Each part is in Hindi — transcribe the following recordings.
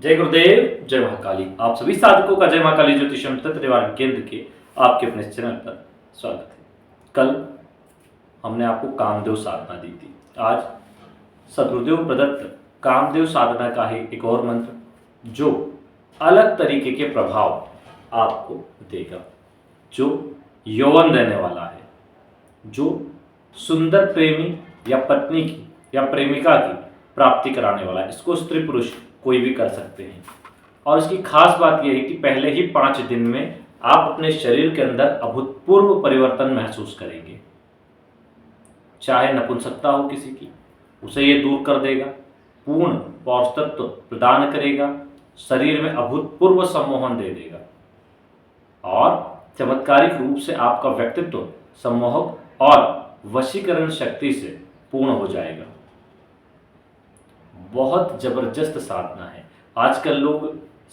जय गुरुदेव, जय महाकाली। आप सभी साधकों का जय महाकाली ज्योतिषम तंत्र निवारण केंद्र के आपके अपने चैनल पर स्वागत है। कल हमने आपको कामदेव साधना दी थी। आज सद्गुरुदेव प्रदत्त कामदेव साधना का ही एक और मंत्र जो अलग तरीके के प्रभाव आपको देगा, जो यौवन देने वाला है, जो सुंदर प्रेमी या पत्नी की या प्रेमिका की प्राप्ति कराने वाला है। इसको स्त्री पुरुष कोई भी कर सकते हैं। और इसकी खास बात यह है कि पहले ही 5 दिन में आप अपने शरीर के अंदर अभूतपूर्व परिवर्तन महसूस करेंगे। चाहे नपुंसकता हो किसी की, उसे ये दूर कर देगा, पूर्ण पौष्टिकत्व प्रदान करेगा, शरीर में अभूतपूर्व सम्मोहन दे देगा और चमत्कारिक रूप से आपका व्यक्तित्व सम्मोहक और वशीकरण शक्ति से पूर्ण हो जाएगा। बहुत जबरदस्त साधना है। आजकल लोग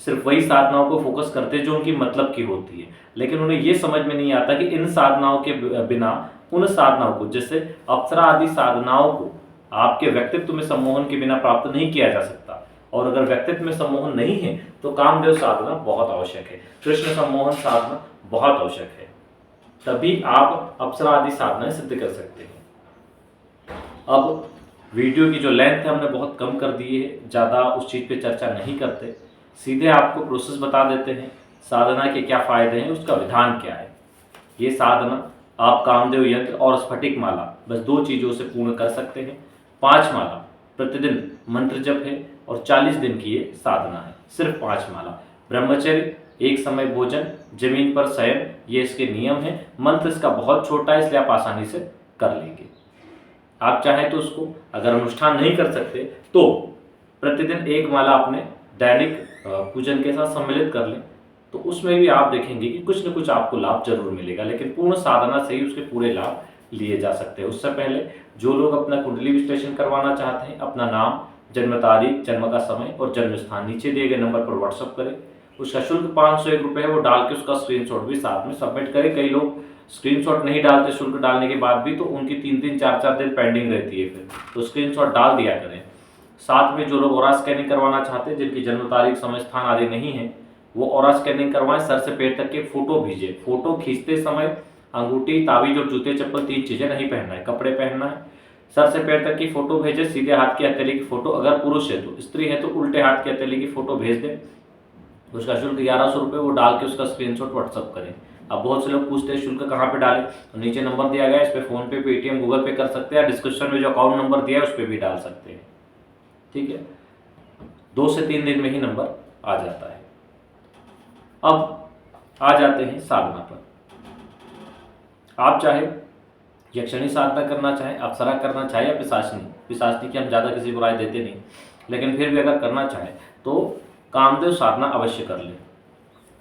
सिर्फ वही साधनाओं को फोकस करते हैं जो उनकी मतलब की होती है, लेकिन उन्हें यह समझ में नहीं आता कि इन साधनाओं के बिना उन साधनाओं को, जैसे अप्सरा आदि साधनाओं को आपके व्यक्तित्व में सम्मोहन के बिना प्राप्त नहीं किया जा सकता। और अगर व्यक्तित्व में सम्मोहन नहीं है तो कामदेव साधना बहुत आवश्यक है, कृष्ण सम्मोहन साधना बहुत आवश्यक है, तभी आप अप्सरा आदि साधनाएं सिद्ध कर सकते हैं। अब वीडियो की जो लेंथ है हमने बहुत कम कर दी है, ज़्यादा उस चीज़ पे चर्चा नहीं करते, सीधे आपको प्रोसेस बता देते हैं, साधना के क्या फ़ायदे हैं, उसका विधान क्या है। ये साधना आप कामदेव यंत्र और स्फटिक माला बस 2 चीज़ों से पूर्ण कर सकते हैं। 5 माला प्रतिदिन मंत्र जप है और 40 दिन की ये साधना है। सिर्फ 5 माला, ब्रह्मचर्य, एक समय भोजन, जमीन पर शयन, ये इसके नियम हैं। मंत्र इसका बहुत छोटा है, इसलिए आप आसानी से कर लेंगे। आप चाहें तो उसको अगर अनुष्ठान नहीं कर सकते तो प्रतिदिन 1 माला अपने दैनिक पूजन के साथ सम्मिलित कर लें, तो उसमें भी आप देखेंगे कि कुछ न कुछ आपको लाभ जरूर मिलेगा। लेकिन पूर्ण साधना से ही उसके पूरे लाभ लिए जा सकते हैं। उससे पहले जो लोग अपना कुंडली विश्लेषण करवाना चाहते हैं, अपना नाम, जन्म तारीख, जन्म का समय और जन्म स्थान नीचे दिए गए नंबर पर व्हाट्सअप करें। उसका शुल्क 501 रुपये है, वो डाल के उसका स्क्रीनशॉट भी साथ में सबमिट करें। कई लोग स्क्रीनशॉट नहीं डालते शुल्क डालने के बाद भी, तो उनकी 3-3, 4-4 दिन पेंडिंग रहती है, फिर तो स्क्रीनशॉट डाल दिया करें। साथ में जो लोग ऑरा स्कैनिंग करवाना चाहते हैं, जिनकी जन्म तारीख, समय, स्थान आदि नहीं है, वो ऑरा स्कैनिंग करवाएं। सर से पैर तक के फोटो भेजें। फोटो खींचते समय अंगूठी, ताबीज और जूते चप्पल 3 चीजें नहीं पहनना है, कपड़े पहनना है। सर से पैर तक की फोटो भेजें। सीधे हाथ की हथेली की फोटो अगर पुरुष है, तो स्त्री है तो उल्टे हाथ की हथेली की फोटो भेज दें। उसका शुल्क 1100 रुपये, वो डाल के उसका स्क्रीनशॉट व्हाट्सअप करें। अब बहुत से लोग पूछते हैं शुल्क कहाँ पे डालें, तो नीचे नंबर दिया गया है, इस पर फोन पे, पेटीएम, गूगल पे कर सकते हैं, डिस्क्रिप्शन में जो अकाउंट नंबर दिया है उस पर भी डाल सकते हैं। ठीक है, 2 से 3 दिन में ही नंबर आ जाता है। अब आ जाते हैं साधना पर। आप चाहे यक्षिणी साधना करना चाहे, अप्सरा करना चाहे या पिशाचनी की हम ज़्यादा किसी को राय देते नहीं, लेकिन फिर भी अगर करना चाहे तो कामदेव साधना अवश्य कर लें।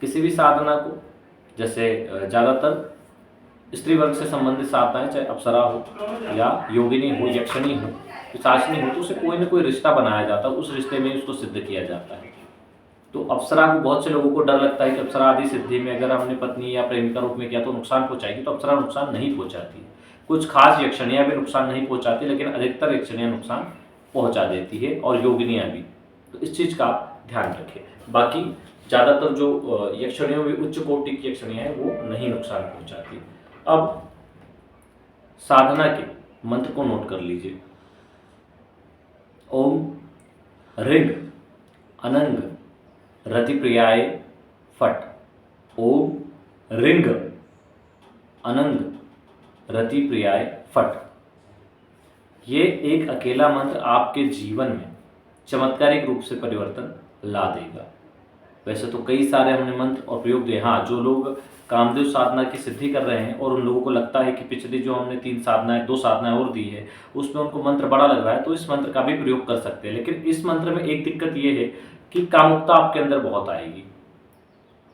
किसी भी साधना को, जैसे ज़्यादातर स्त्री वर्ग से संबंधित साधनाएं, चाहे अप्सरा हो या योगिनी हो, यक्षिणी हो, पिशाचनी हो, तो उसे कोई ना कोई रिश्ता बनाया जाता है, उस रिश्ते में उसको सिद्ध किया जाता है। तो अप्सरा को बहुत से लोगों को डर लगता है कि अप्सरा आदि सिद्धि में अगर हमने पत्नी या प्रेमिका रूप में किया तो नुकसान पहुंचाएगी, तो अप्सरा नुकसान नहीं पहुंचाती है। कुछ खास यक्षिणियाँ भी नुकसान नहीं पहुंचाती, लेकिन अधिकतर यक्षिणियाँ नुकसान पहुंचा देती है, और योगिनियाँ भी। तो इस चीज़ का ध्यान रखें। बाकी ज़्यादातर जो यक्षिणियों में उच्च कोटि की यक्षिणियाँ हैं वो नहीं नुकसान पहुंचाती। अब साधना के मंत्र को नोट कर लीजिए। ओम ऋग अनंग रतिप्रियाय फट। ओम ऋंग अनंग रतिप्रियाय फट। ये एक अकेला मंत्र आपके जीवन में चमत्कारिक रूप से परिवर्तन ला देगा। वैसे तो कई सारे हमने मंत्र और प्रयोग दिए। हाँ, जो लोग कामदेव साधना की सिद्धि कर रहे हैं और उन लोगों को लगता है कि पिछली जो हमने 2 साधनाएं और दी है उसमें उनको मंत्र बड़ा लग रहा है, तो इस मंत्र का भी प्रयोग कर सकते हैं। लेकिन इस मंत्र में एक दिक्कत ये है कि कामुकता आपके अंदर बहुत आएगी।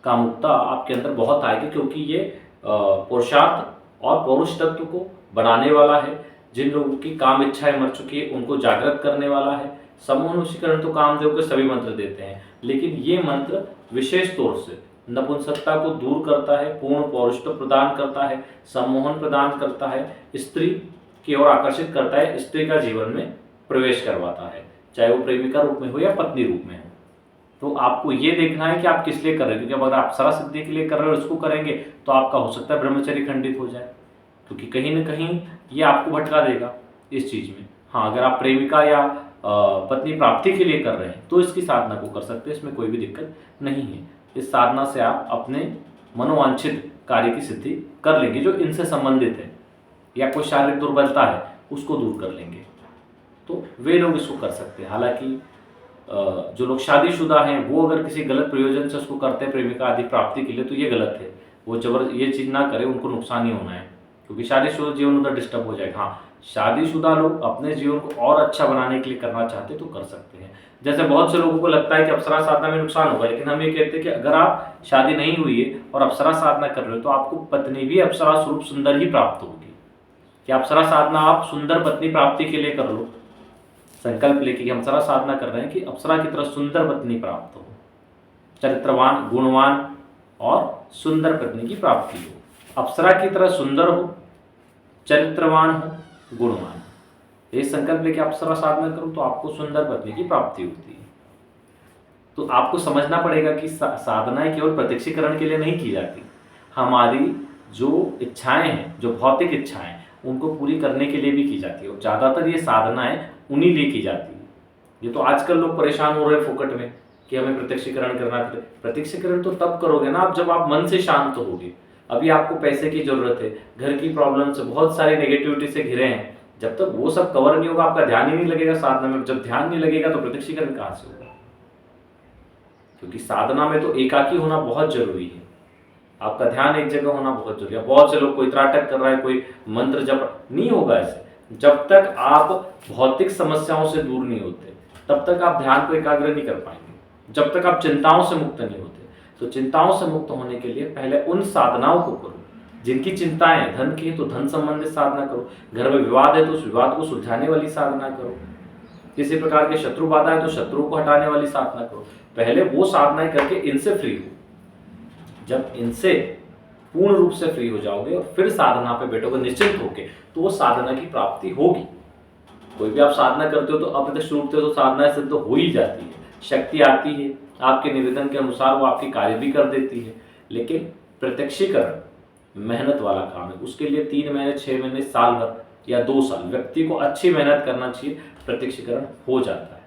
कामुकता आपके अंदर बहुत आएगी क्योंकि ये पुरुषार्थ और पौरुष तत्व को बनाने वाला है। जिन लोगों की काम इच्छाएं मर चुकी है उनको जागृत करने वाला है। सम्मोहन वशीकरण तो कामदेव के सभी मंत्र देते हैं, लेकिन ये मंत्र विशेष तौर से नपुंसकता को दूर करता है, पूर्ण पौरुषत्व प्रदान करता है, सम्मोहन प्रदान करता है, स्त्री की ओर आकर्षित करता है, स्त्री का जीवन में प्रवेश करवाता है, चाहे वो प्रेमिका रूप में हो या पत्नी रूप में हो। तो आपको ये देखना है कि आप किस लिए कर रहे हो, क्योंकि अगर आप अप्सरा सिद्धि के लिए कर रहे हो और इसको करेंगे तो आपका हो सकता है ब्रह्मचर्य खंडित हो जाए, क्योंकि कहीं ना कहीं ये आपको भटका देगा इस चीज़ में। हाँ, अगर आप प्रेमिका या पत्नी प्राप्ति के लिए कर रहे हैं तो इसकी साधना को कर सकते हैं, इसमें कोई भी दिक्कत नहीं है। इस साधना से आप अपने मनोवांछित कार्य की सिद्धि कर लेंगे जो इनसे संबंधित है, या कोई शारीरिक दुर्बलता है उसको दूर कर लेंगे, तो वे लोग इसको कर सकते हैं। हालांकि जो लोग शादीशुदा हैं वो अगर किसी गलत प्रयोजन से उसको करते हैं प्रेमिका आदि प्राप्ति के लिए, तो ये गलत है। वो ये चीज़ ना करें, उनको नुकसान ही होना है, क्योंकि शादीशुदा जीवन उधर डिस्टर्ब हो जाएगा। हाँ, शादीशुदा लोग अपने जीवन को और अच्छा बनाने के लिए करना चाहते तो कर सकते हैं। जैसे बहुत से लोगों को लगता है कि अप्सरा साधना में नुकसान होगा, लेकिन हम ये कहते हैं कि अगर आप शादी नहीं हुई है और अप्सरा साधना कर रहे हो तो आपको पत्नी भी अप्सरा स्वरूप सुंदर ही प्राप्त होगी। कि अप्सरा साधना आप सुंदर पत्नी प्राप्ति के लिए कर लो, संकल्प लेके कि हम अप्सरा साधना कर रहे हैं कि अप्सरा की तरह सुंदर पत्नी प्राप्त हो, चरित्रवान, गुणवान और सुंदर पत्नी की प्राप्ति हो। अप्सरा की तरह सुंदर हो, चरित्रवान हो, गुणवान, ये संकल्प लेके अप्सरा साधना करो तो आपको सुंदर पत्नी की प्राप्ति होती है। तो आपको समझना पड़ेगा कि साधनाएं केवल प्रत्यक्षीकरण के लिए नहीं की जाती, हमारी जो इच्छाएं हैं, जो भौतिक इच्छाएं, उनको पूरी करने के लिए भी की जाती है। और ज़्यादातर ये साधनाएं उन्हीं लिए की जाती है। ये तो आजकल लोग परेशान हो रहे हैं फोकट में कि हमें प्रत्यक्षीकरण करना है। प्रत्यक्षीकरण तो तब करोगे ना आप जब आप मन से शांत होगे। अभी आपको पैसे की जरूरत है, घर की प्रॉब्लम से, बहुत सारी नेगेटिविटी से घिरे हैं, जब तक वो सब कवर नहीं होगा आपका ध्यान ही नहीं लगेगा साधना में। जब ध्यान नहीं लगेगा तो प्रत्यक्षीकरण कहाँ से होगा? क्योंकि साधना में तो एकाकी होना बहुत जरूरी है, आपका ध्यान एक जगह होना बहुत जरूरी है। बहुत से लोग कोई त्राटक कर रहा है, कोई मंत्र जप, नहीं होगा ऐसे। जब तक आप भौतिक समस्याओं से दूर नहीं होते तब तक आप ध्यान को एकाग्र नहीं कर पाएंगे। जब तक आप चिंताओं से मुक्त नहीं होते, तो चिंताओं से मुक्त होने के लिए पहले उन साधनाओं को करो जिनकी चिंताएं, धन की है तो धन संबंधित साधना करो, घर में विवाद है तो उस विवाद को सुलझाने वाली साधना करो, किसी प्रकार के शत्रु बाधा है तो शत्रुओं को हटाने वाली साधना करो। पहले वो साधनाएं करके इनसे फ्री हो। जब इनसे पूर्ण रूप से फ्री हो जाओगे और फिर साधना पे बैठोगे निश्चिंत होके, तो वो साधना की प्राप्ति होगी। कोई भी आप साधना करते हो तो अप्रत्यक्ष रूप से तो साधना सिद्ध तो हो ही जाती है, शक्ति आती है, आपके निवेदन के अनुसार वो आपकी कार्य भी कर देती है। लेकिन प्रत्यक्षीकरण मेहनत वाला काम है, उसके लिए 3 महीने, 6 महीने, साल भर या 2 साल व्यक्ति को अच्छी मेहनत करना चाहिए, प्रत्यक्षीकरण हो जाता है।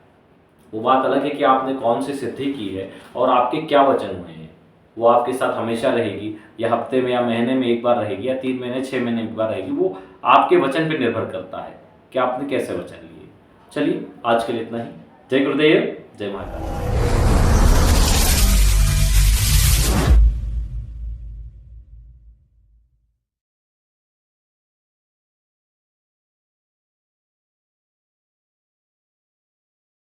वो बात अलग है कि आपने कौन सी सिद्धि की है और आपके क्या वचन हुए हैं। वो आपके साथ हमेशा रहेगी या हफ्ते में या महीने में एक बार रहेगी या 3 महीने, 6 महीने एक बार रहेगी, वो आपके वचन पर निर्भर करता है कि आपने कैसे वचन लिए। चलिए आज के लिए इतना ही। जय गुरुदेव, जय महाकाल।